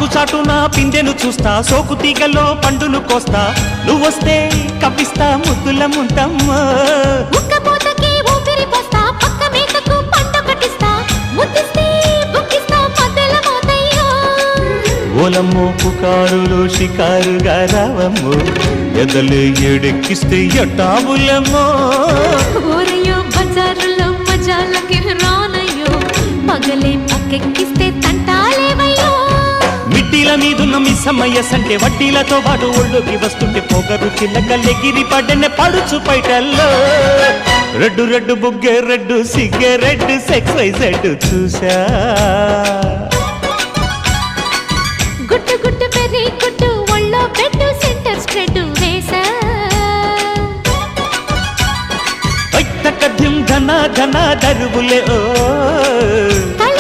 ఆకు చాటున పిందెను చూస్తా, సోకు తీగలో పండును కోస్తా, నువ్వొస్తే కప్పిస్తా ముద్దుల ముంతమ్మో. ఉక్కపోతకి ఊపిరి పోస్తా, పక్క మేకకు పంట కట్టిస్తా, ముద్దిస్తే బుక్కిస్తా మధ్యల మోతయ్యో. ఓలమ్మో పుకారులు షికారుగా రావమ్మో, ఎదలు ఎడెక్కిస్తే ఎట్టావులమ్మో. ఊరయ్యో బజారులో మజాలకి రానయ్యో, పగలే పక్కెక్కిస్తే తంటాలేవయ్యో. మిట్టిల మీదున్న మిస్సమ్మయ్య సంటే వడ్డీలతో పాటు ఒళ్ళోకి వస్తుంటే పొగరు చిల్లకల్లెగిరి పడ్డనే పడుచు పైటల్లో. రెడ్డు రెడ్డు బుగ్గే రెడ్డు సిగ్గే రెడ్డు XYZ చూసా. గుట్టు గుట్టు పెరి గుట్టు ఒళ్ళో బెడ్డు సెంటర్ స్ప్రెడ్ వేసా. కథ్యం ఘన ఘన దరువులే ఓ